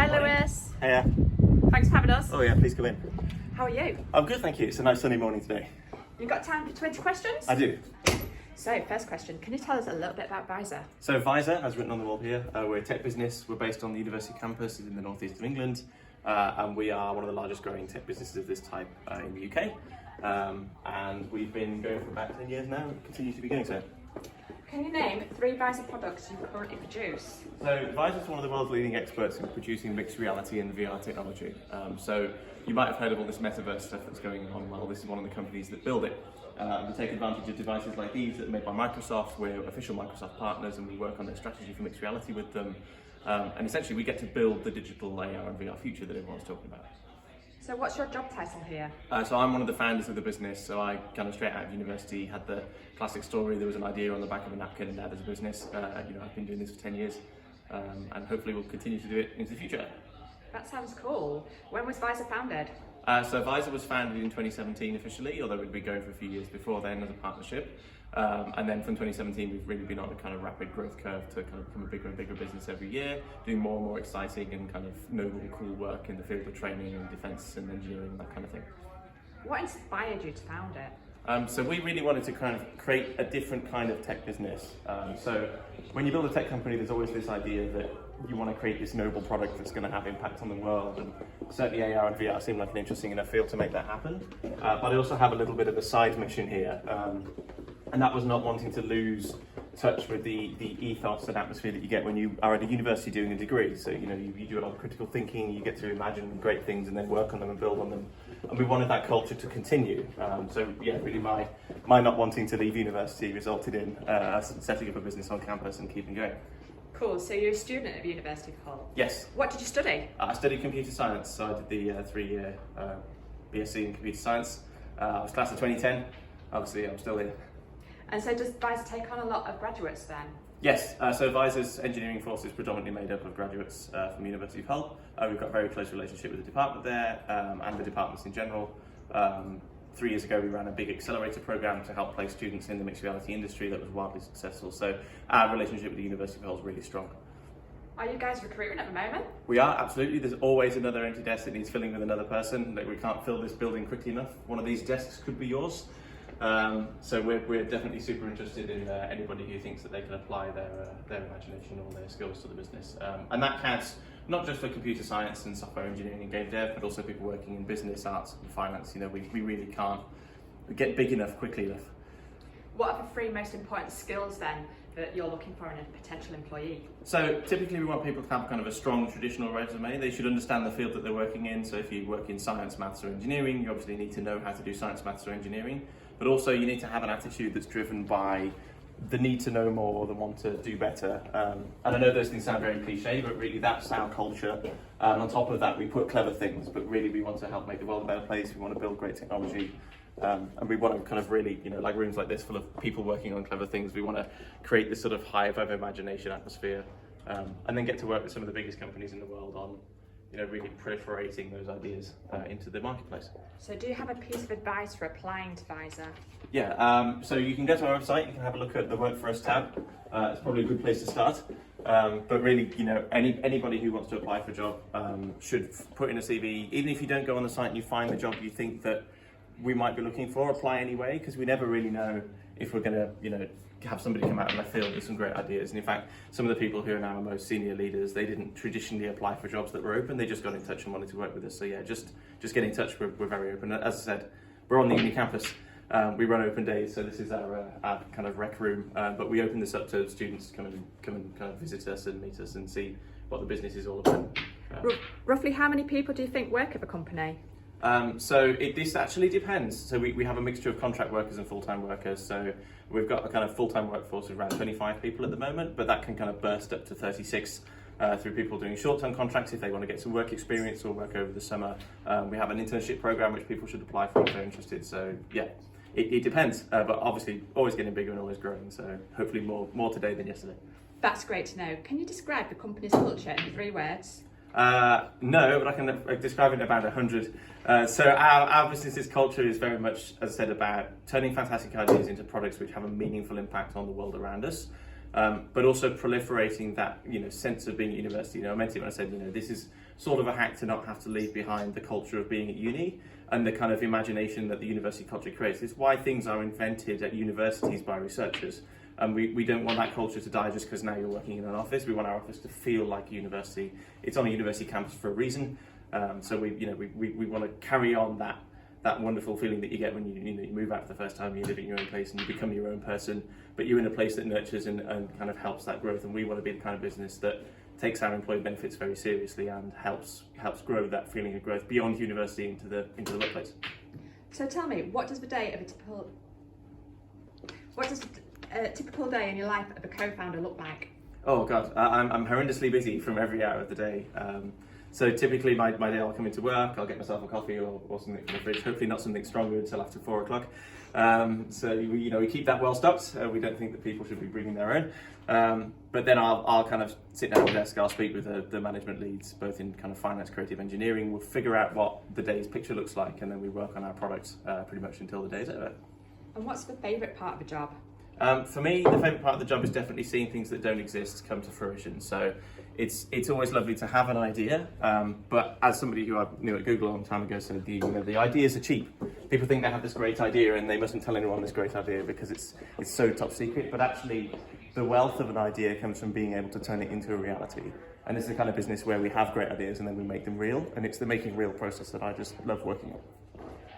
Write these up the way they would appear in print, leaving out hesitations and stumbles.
Hi, Lewis. Hiya. Thanks for having us. Oh yeah, please come in. How are you? I'm good, thank you. It's a nice sunny morning today. You got time for 20 questions? I do. So, first question, can you tell us a little bit about VISR? So VISR, as written on the wall here, we're a tech business. We're based on the university campus in the northeast of England, and we are one of the largest growing tech businesses of this type in the UK. And we've been going for about 10 years now and continue to be doing so. Can you name 3 VISR products you currently produce? So VISR is one of the world's leading experts in producing mixed reality and VR technology. So you might have heard of all this metaverse stuff that's going on. Well, this is one of the companies that build it. We take advantage of devices like these that are made by Microsoft. We're official Microsoft partners and we work on their strategy for mixed reality with them. And essentially we get to build the digital AR and VR future that everyone's talking about. So what's your job title here? So I'm one of the founders of the business. So I kind of straight out of university had the classic story. There was an idea on the back of a napkin and now there's a business. I've been doing this for 10 years and hopefully we'll continue to do it into the future. That sounds cool. When was VISR founded? So VISR was founded in 2017 officially, although we'd been going for a few years before then as a partnership. And then from 2017, we've really been on a kind of rapid growth curve to kind of become a bigger and bigger business every year, doing more and more exciting and kind of noble, cool work in the field of training and defence and engineering, that kind of thing. What inspired you to found it? So we really wanted to kind of create a different kind of tech business. So when you build a tech company, there's always this idea that you want to create this noble product that's going to have impact on the world, and certainly AR and VR seem like an interesting enough field to make that happen. But I also have a little bit of a side mission here, and that was not wanting to lose touch with the ethos and atmosphere that you get when you are at a university doing a degree. So you do a lot of critical thinking, you get to imagine great things and then work on them and build on them. And we wanted that culture to continue. So yeah, really my not wanting to leave university resulted in us setting up a business on campus and keeping going. Cool, so you're a student of University of Hull? Yes. What did you study? I studied computer science, so I did the 3-year BSc in computer science. I was class of 2010, obviously I'm still here. And so does VISR take on a lot of graduates then? Yes, so VISR's engineering force is predominantly made up of graduates from University of Hull. We've got a very close relationship with the department there and the departments in general. 3 years ago we ran a big accelerator program to help place students in the mixed reality industry that was wildly successful. So our relationship with the University of Hull is really strong. Are you guys recruiting at the moment? We are, absolutely. There's always another empty desk that needs filling with another person. Like, we can't fill this building quickly enough. One of these desks could be yours. So we're definitely super interested in anybody who thinks that they can apply their imagination or their skills to the business. And that counts not just for computer science and software engineering and game dev, but also people working in business, arts and finance. We really can't get big enough quickly enough. What are the 3 most important skills then that you're looking for in a potential employee? So typically we want people to have kind of a strong traditional resume. They should understand the field that they're working in. So if you work in science, maths or engineering, you obviously need to know how to do science, maths or engineering. But also you need to have an attitude that's driven by the need to know more, the want to do better. And I know those things sound very cliche, but really that's our culture. And on top of that, we put clever things, but really we want to help make the world a better place. We want to build great technology. And we want to kind of really, like rooms like this full of people working on clever things, we want to create this sort of hive of imagination atmosphere, and then get to work with some of the biggest companies in the world on really proliferating those ideas into the marketplace. So do you have a piece of advice for applying to VISR? Yeah, so you can go to our website, you can have a look at the Work For Us tab. It's probably a good place to start. But really, anybody who wants to apply for a job should put in a CV. Even if you don't go on the site and you find the job you think that we might be looking for, apply anyway, because we never really know if we're going to, have somebody come out of left field with some great ideas. And in fact, some of the people who are now our most senior leaders, they didn't traditionally apply for jobs that were open. They just got in touch and wanted to work with us. So yeah, just get in touch. We're very open. As I said, we're on the uni campus. We run open days, so this is our kind of rec room. But we open this up to students to come and kind of visit us and meet us and see what the business is all about. Roughly how many people do you think work at the company? So this actually depends. So we have a mixture of contract workers and full-time workers. So we've got a kind of full-time workforce of around 25 people at the moment, but that can kind of burst up to 36 through people doing short-term contracts if they want to get some work experience or work over the summer. We have an internship program which people should apply for if they're interested. So yeah, it depends, but obviously always getting bigger and always growing. So hopefully more today than yesterday. That's great to know. Can you describe the company's culture in 3 words? No, but I can describe it in about 100. So our business's culture is very much, as I said, about turning fantastic ideas into products which have a meaningful impact on the world around us. but also proliferating that sense of being at university. I meant it when I said this is sort of a hack to not have to leave behind the culture of being at uni and the kind of imagination that the university culture creates. It's why things are invented at universities by researchers. And we don't want that culture to die just because now you're working in an office. We want our office to feel like a university. It's on a university campus for a reason. So we want to carry on that wonderful feeling that you get when you move out for the first time, you live in your own place and you become your own person, but you're in a place that nurtures and kind of helps that growth. And we want to be the kind of business that takes our employee benefits very seriously and helps grow that feeling of growth beyond university into the workplace. So tell me, what does a typical day in your life of a co-founder look like? Oh God, I'm horrendously busy from every hour of the day. So typically my day, I'll come into work, I'll get myself a coffee or something from the fridge, hopefully not something stronger until after 4 o'clock. So we keep that well stocked. We don't think that people should be bringing their own. But then I'll kind of sit down at the desk, I'll speak with the management leads, both in kind of finance, creative engineering. We'll figure out what the day's picture looks like, and then we work on our products pretty much until the day's over. And what's the favourite part of a job? For me, the favourite part of the job is definitely seeing things that don't exist come to fruition. So it's always lovely to have an idea, but as somebody who I knew at Google a long time ago said, the ideas are cheap. People think they have this great idea and they mustn't tell anyone this great idea because it's so top secret. But actually, the wealth of an idea comes from being able to turn it into a reality. And this is the kind of business where we have great ideas and then we make them real. And it's the making real process that I just love working on.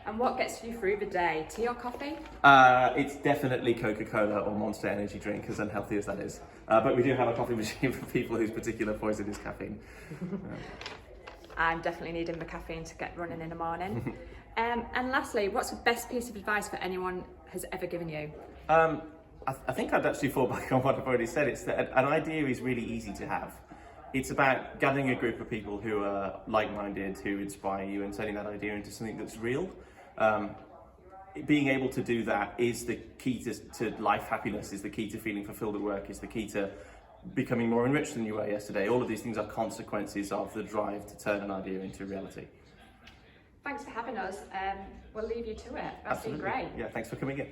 And what gets you through the day? Tea or coffee? It's definitely Coca-Cola or Monster energy drink, as unhealthy as that is. But we do have a coffee machine for people whose particular poison is caffeine. I'm definitely needing the caffeine to get running in the morning. And lastly, what's the best piece of advice that anyone has ever given you? I think I'd actually fall back on what I've already said. It's that an idea is really easy to have. It's about gathering a group of people who are like-minded, who inspire you, and turning that idea into something that's real. Being able to do that is the key to life happiness, is the key to feeling fulfilled at work, is the key to becoming more enriched than you were yesterday. All of these things are consequences of the drive to turn an idea into reality. Thanks for having us. We'll leave you to it. That's Absolutely. been great. Yeah, thanks for coming in.